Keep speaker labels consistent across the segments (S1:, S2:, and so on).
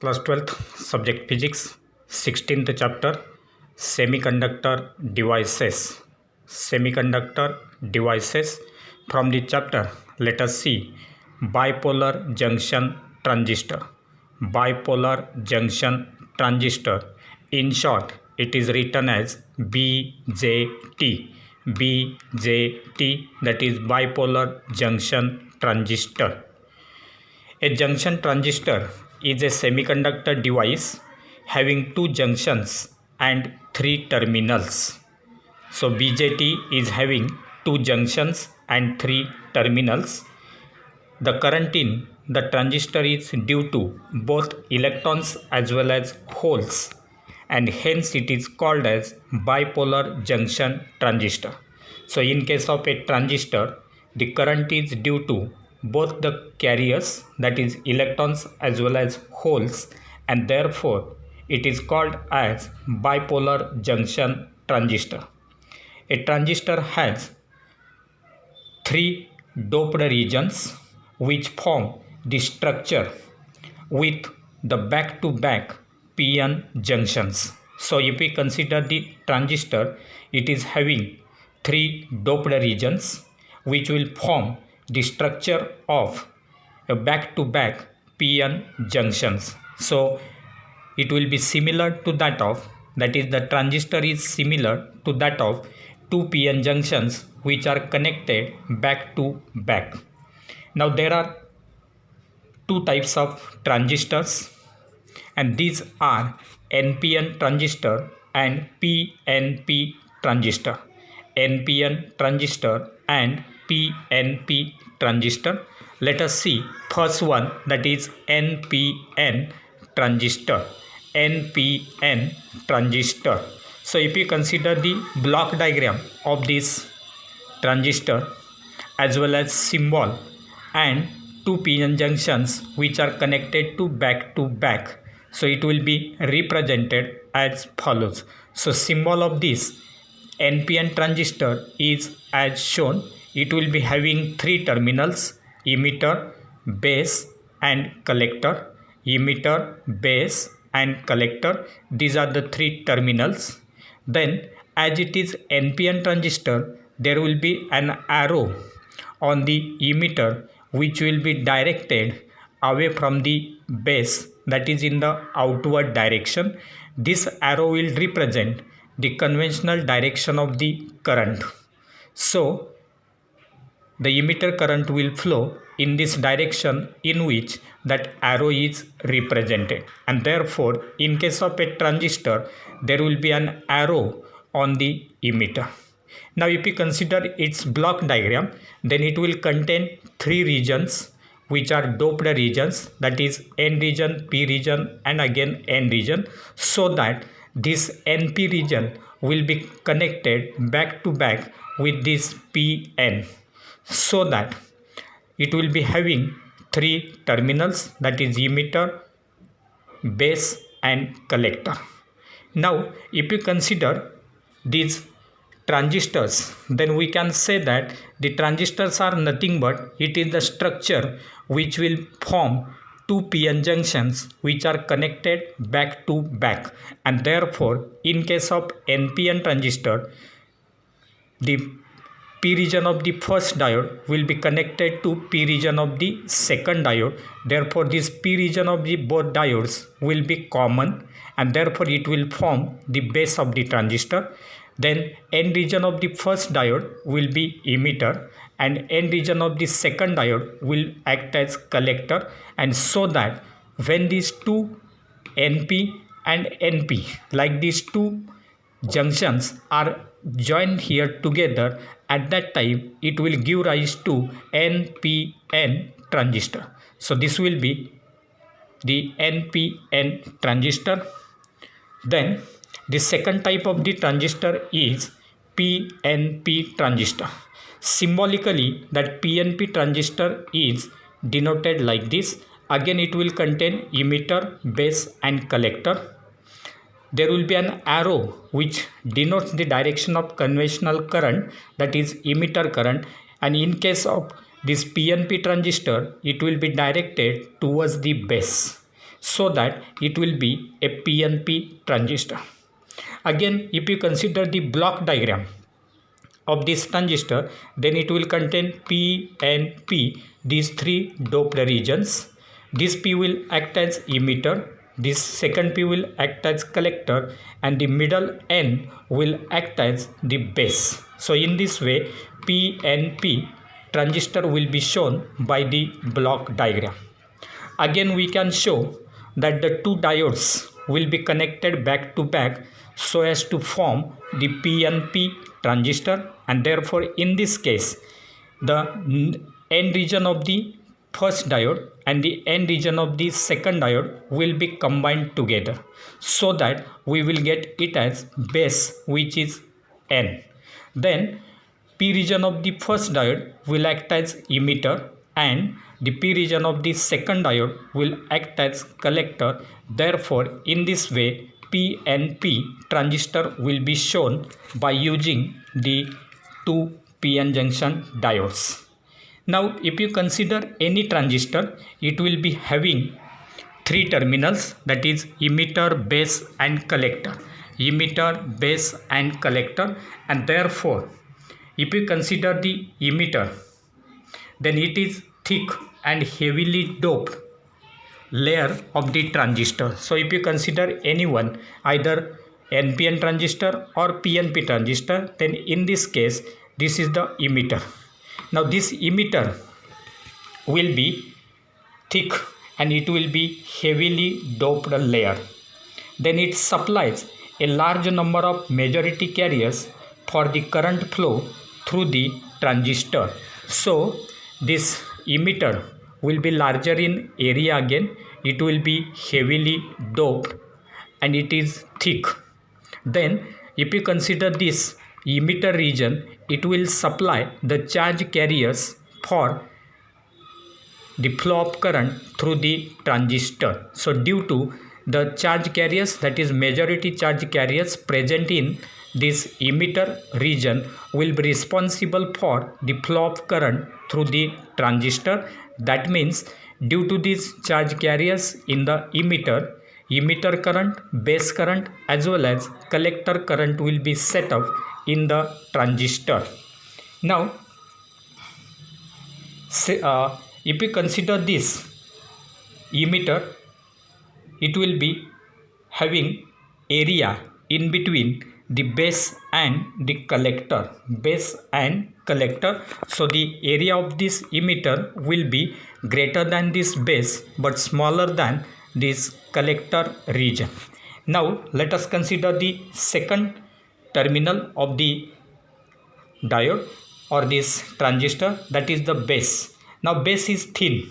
S1: Class 12th subject physics 16th chapter semiconductor devices. Semiconductor devices. From the chapter, let us see bipolar junction transistor. Bipolar junction transistor, in short it is written as BJT. BJT, that is bipolar junction transistor. A junction transistor is a semiconductor device having two junctions and three terminals. So BJT is having two junctions and three terminals. The current in the transistor is due to both electrons as well as holes, and hence it is called as bipolar junction transistor. So in case of a transistor, the current is due to both the carriers, that is electrons as well as holes, and therefore it is called as bipolar junction transistor. A transistor has three doped regions which form the structure with the back-to-back p-n junctions. So if we consider the transistor, it is having three doped regions which will form the structure of a back-to-back p-n junctions. So it will be similar to that of, that is the transistor is similar to that of two p-n junctions which are connected back to back. Now there are two types of transistors, and these are NPN transistor and PNP transistor. NPN transistor and PNP transistor. Let us see first one, that is NPN transistor. NPN transistor. So if you consider the block diagram of this transistor as well as symbol and two p-n junctions which are connected to back, so it will be represented as follows. So symbol of this NPN transistor is as shown. It will be having three terminals: emitter, base and collector. Emitter, base and collector, these are the three terminals. Then as it is NPN transistor, there will be an arrow on the emitter which will be directed away from the base, that is in the outward direction. This arrow will represent the conventional direction of the current. So the emitter current will flow in this direction in which that arrow is represented, and therefore in case of a transistor there will be an arrow on the emitter. Now if you consider its block diagram, then it will contain three regions which are doped regions, that is N region, P region and again N region, so that this NP region will be connected back to back with this PN, so that it will be having three terminals, that is emitter, base and collector. Now if you consider these transistors, then we can say that the transistors are nothing but it is the structure which will form two p-n junctions which are connected back to back, and therefore in case of NPN transistor, the P region of the first diode will be connected to P region of the second diode. Therefore this P region of the both diodes will be common, and therefore it will form the base of the transistor. Then N region of the first diode will be emitter, and N region of the second diode will act as collector, and so that when these two NP and NP, like these two junctions are joined here together, at that time it will give rise to NPN transistor. So this will be the NPN transistor. Then the second type of the transistor is PNP transistor. Symbolically, that PNP transistor is denoted like this. Again it will contain emitter, base and collector. There will be an arrow which denotes the direction of conventional current, that is emitter current, and in case of this PNP transistor, it will be directed towards the base. so that it will be a PNP transistor. Again, if you consider the block diagram of this transistor, then it will contain P and P, these three doped regions. This P will act as emitter, this second P will act as collector, and the middle N will act as the base. So in this way, PNP transistor will be shown by the block diagram. Again, we can show that the two diodes will be connected back to back so as to form the PNP transistor, and therefore in this case the N region of the first diode and the N region of the second diode will be combined together, so that we will get it as base, which is N. Then P region of the first diode will act as emitter and the P region of the second diode will act as collector. Therefore in this way PNP transistor will be shown by using the two PN junction diodes. Now if you consider any transistor, it will be having three terminals, that is emitter, base and collector. Emitter, base and collector, and therefore if you consider the emitter, then it is thick and heavily doped layer of the transistor. So if you consider any one, either NPN transistor or PNP transistor, then in this case this is the emitter. Now this emitter will be thick and it will be heavily doped layer. Then it supplies a large number of majority carriers for the current flow through the transistor. So this emitter will be larger in area again, it will be heavily doped and it is thick. Then if you consider this emitter region, it will supply the charge carriers for the flow of current through the transistor. So due to the charge carriers, that is majority charge carriers present in this emitter region, will be responsible for the flow of current through the transistor. That means due to these charge carriers in the emitter current, base current as well as collector current will be set up in the transistor. Now if you consider this emitter, it will be having area in between the base and the collector, so the area of this emitter will be greater than this base but smaller than this collector region. Now let us consider the second terminal of the diode or this transistor, that is the base. Now base is thin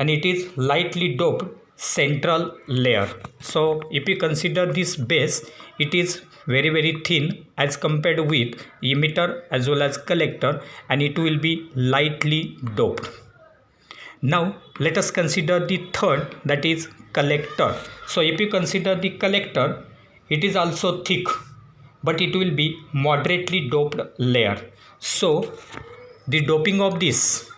S1: and it is lightly doped central layer. So if you consider this base, it is very thin as compared with emitter as well as collector, and it will be lightly doped. Now let us consider the third, that is collector. So if you consider the collector, it is also thick but it will be moderately doped layer. So the doping of this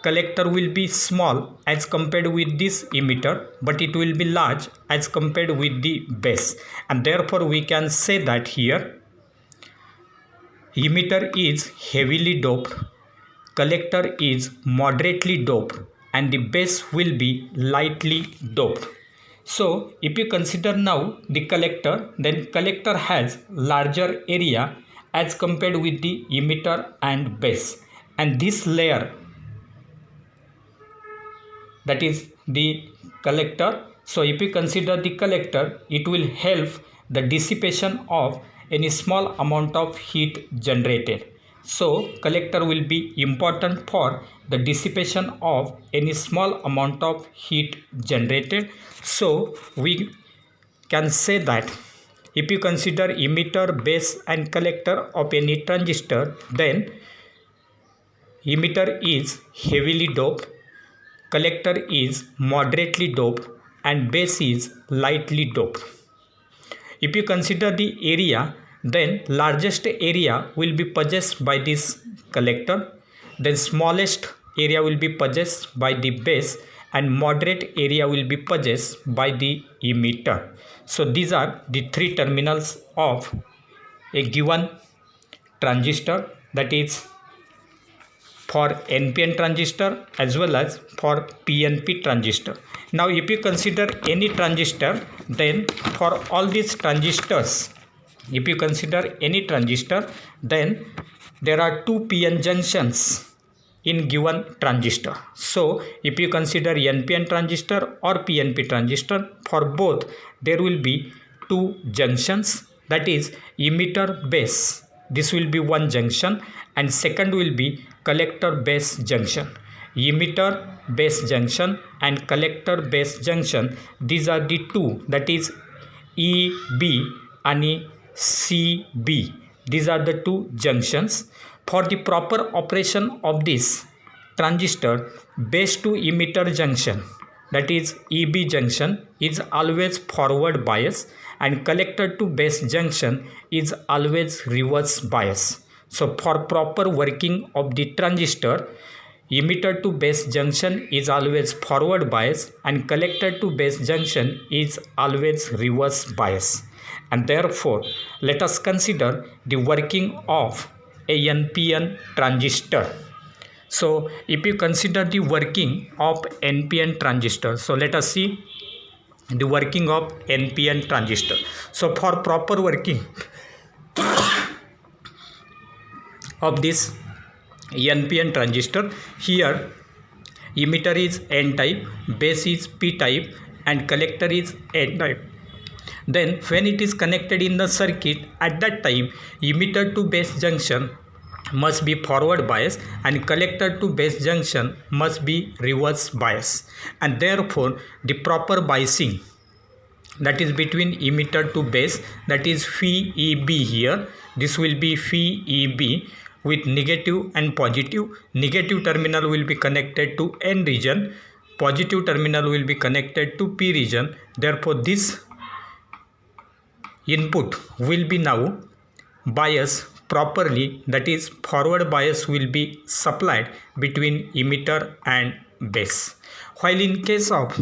S1: collector will be small as compared with this emitter, but it will be large as compared with the base, and therefore we can say that here emitter is heavily doped, collector is moderately doped, and the base will be lightly doped. So if you consider now the collector, then collector has larger area as compared with the emitter and base, and this layer, that is the collector. So if you consider the collector, it will help the dissipation of any small amount of heat generated. So collector will be important for the dissipation of any small amount of heat generated. So we can say that if you consider emitter, base and collector of any transistor, then emitter is heavily doped, collector is moderately doped, and base is lightly doped. If you consider the area, then largest area will be possessed by this collector, then smallest area will be possessed by the base, and moderate area will be possessed by the emitter. So these are the three terminals of a given transistor, that is for NPN transistor as well as for PNP transistor. Now if you consider any transistor, then for all these transistors, if you consider any transistor, then there are two PN junctions in given transistor. So if you consider NPN transistor or PNP transistor, for both there will be two junctions, that is emitter base, this will be one junction, and second will be collector base junction. Emitter base junction and collector base junction, these are the two, that is EB and CB. These are the two junctions. For the proper operation of this transistor, base to emitter junction, that is EB junction, is always forward bias, and collector to base junction is always reverse bias. So for proper working of the transistor, emitter to base junction is always forward bias and collector to base junction is always reverse bias. And therefore, let us consider the working of a NPN transistor. So if you consider the working of NPN transistor, so let us see the working of NPN transistor. So for proper working of this NPN transistor, here emitter is N type, base is P type, and collector is N type. Then when it is connected in the circuit, at that time emitter to base junction must be forward bias and collector to base junction must be reverse bias, and therefore the proper biasing, that is between emitter to base, that is phi EB here, this will be phi EB with negative and positive. Negative terminal will be connected to N region, positive terminal will be connected to P region. Therefore this input will be now biased properly, that is forward bias will be supplied between emitter and base. While in case of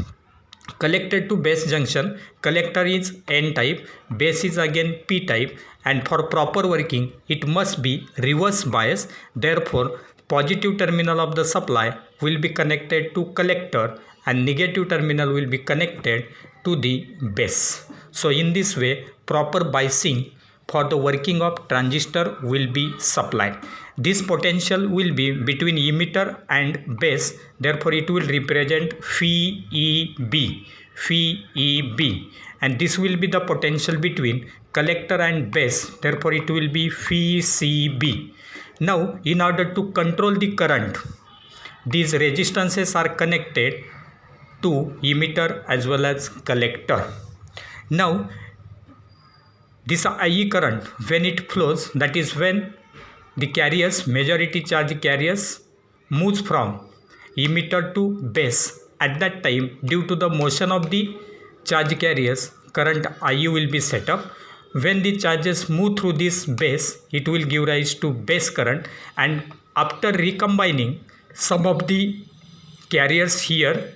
S1: collector to base junction, collector is N type, base is again P type, and for proper working it must be reverse bias. Therefore positive terminal of the supply will be connected to collector and negative terminal will be connected to the base. So in this way proper biasing for the working of transistor will be supplied. This potential will be between emitter and base, therefore it will represent phi EB, and this will be the potential between collector and base, therefore it will be phi CB. Now in order to control the current, these resistances are connected to emitter as well as collector. Now this IE current, when it flows, that is when the carriers, majority charge carriers, moves from emitter to base. At that time, due to the motion of the charge carriers, current IU will be set up. When the charges move through this base, it will give rise to base current, and after recombining some of the carriers here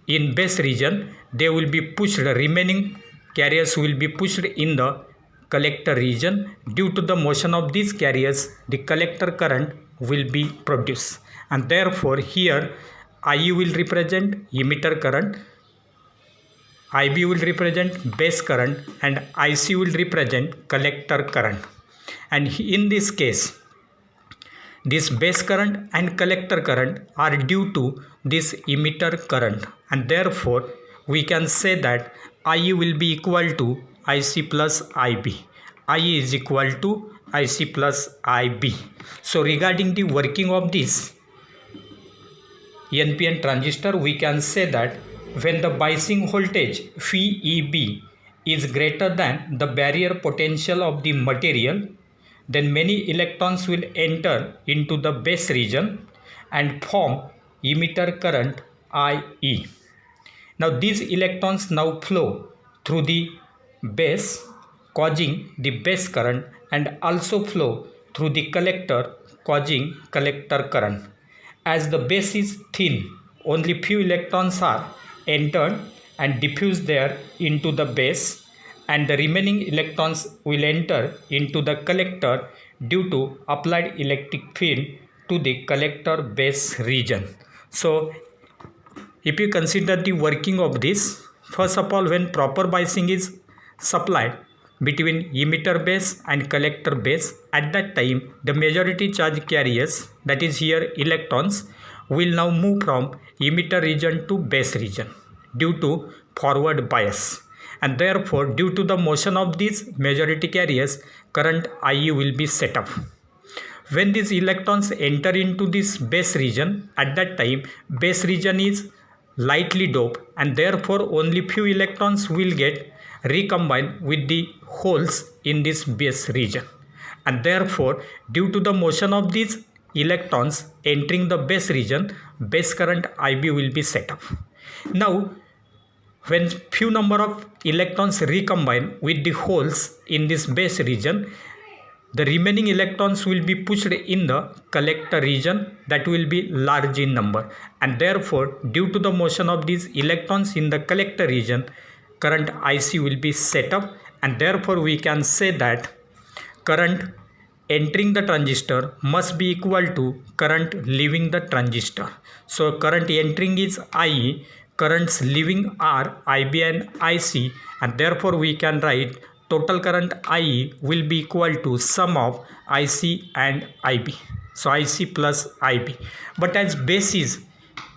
S1: in base region, they will be pushed, remaining carriers will be pushed in the collector region. Due to the motion of these carriers, the collector current will be produced, and therefore here IU will represent emitter current, IB will represent base current, and IC will represent collector current. And in this case, this base current and collector current are due to this emitter current, and therefore we can say that IE will be equal to IC plus IB. IE is equal to IC plus IB. So regarding the working of this NPN transistor, we can say that when the biasing voltage phi EB is greater than the barrier potential of the material, then many electrons will enter into the base region and form emitter current IE. Now these electrons now flow through the base, causing the base current, and also flow through the collector, causing collector current. As the base is thin only few electrons are entered and diffused there into the base, and the remaining electrons will enter into the collector due to applied electric field to the collector base region. So if you consider the working of this, first of all, when proper biasing is supplied between emitter base and collector base, at that time the majority charge carriers, that is here electrons, will now move from emitter region to base region due to forward bias, and therefore due to the motion of these majority carriers, current IE will be set up. When these electrons enter into this base region, at that time base region is lightly doped, and therefore only few electrons will get recombined with the holes in this base region, and therefore due to the motion of these electrons entering the base region, base current IB will be set up. Now when few number of electrons recombine with the holes in this base region, the remaining electrons will be pushed in the collector region, that will be large in number, and therefore due to the motion of these electrons in the collector region, current IC will be set up, and therefore we can say that current entering the transistor must be equal to current leaving the transistor. So current entering is IE, currents leaving are IB and IC, and therefore we can write total current IE will be equal to sum of IC and IB. So IC plus IB. But as base is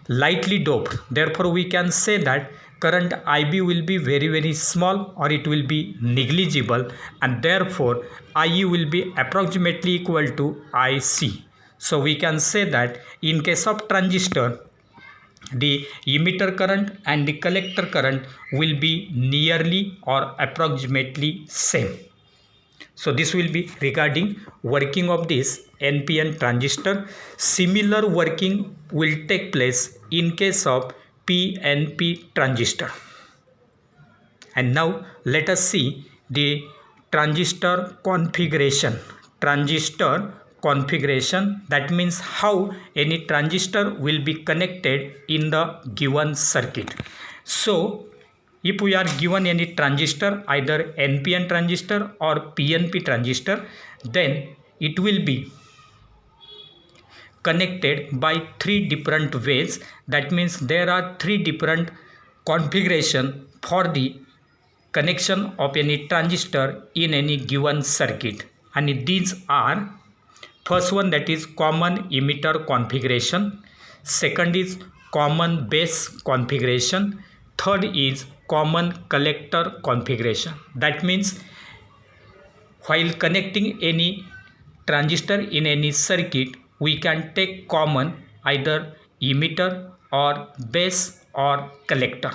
S1: lightly doped, therefore we can say that current IB will be very small, or it will be negligible, and therefore IE will be approximately equal to IC. So we can say that in case of transistor, the emitter current and the collector current will be nearly or approximately same. So this will be regarding working of this NPN transistor. Similar working will take place in case of PNP transistor. And now let us see the transistor configuration. That means how any transistor will be connected in the given circuit. So if we are given any transistor, either NPN transistor or PNP transistor, then it will be connected by three different ways. That means there are three different configuration for the connection of any transistor in any given circuit, and these are: first one, that is common emitter configuration. Second is common base configuration. Third is common collector configuration. That means while connecting any transistor in any circuit, we can take common either emitter or base or collector,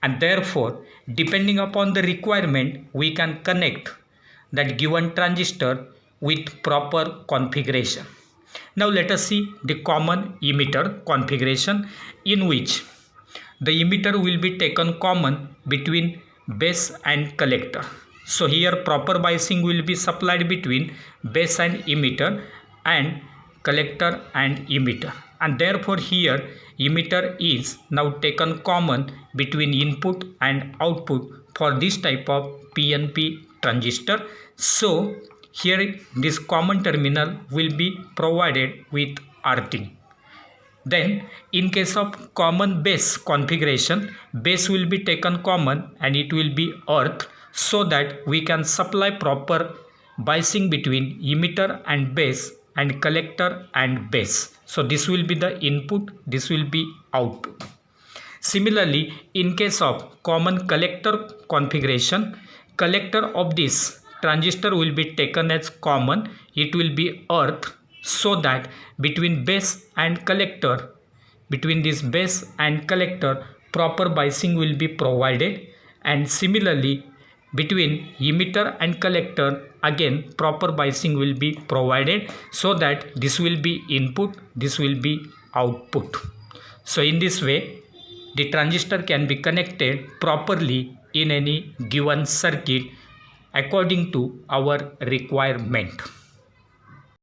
S1: and therefore depending upon the requirement, we can connect that given transistor with proper configuration. Now let us see the common emitter configuration, in which the emitter will be taken common between base and collector. So here proper biasing will be supplied between base and emitter, and collector and emitter, and therefore here emitter is now taken common between input and output for this type of PNP transistor. So here this common terminal will be provided with earthing. Then in case of common base configuration, base will be taken common and it will be earth, so that we can supply proper biasing between emitter and base and collector and base. So this will be the input, this will be output. Similarly, in case of common collector configuration, collector of this transistor will be taken as common, it will be earth, so that between base and collector, between this base and collector, proper biasing will be provided, and similarly between emitter and collector, again proper biasing will be provided, so that this will be input, this will be output. So in this way the transistor can be connected properly in any given circuit according to our requirement.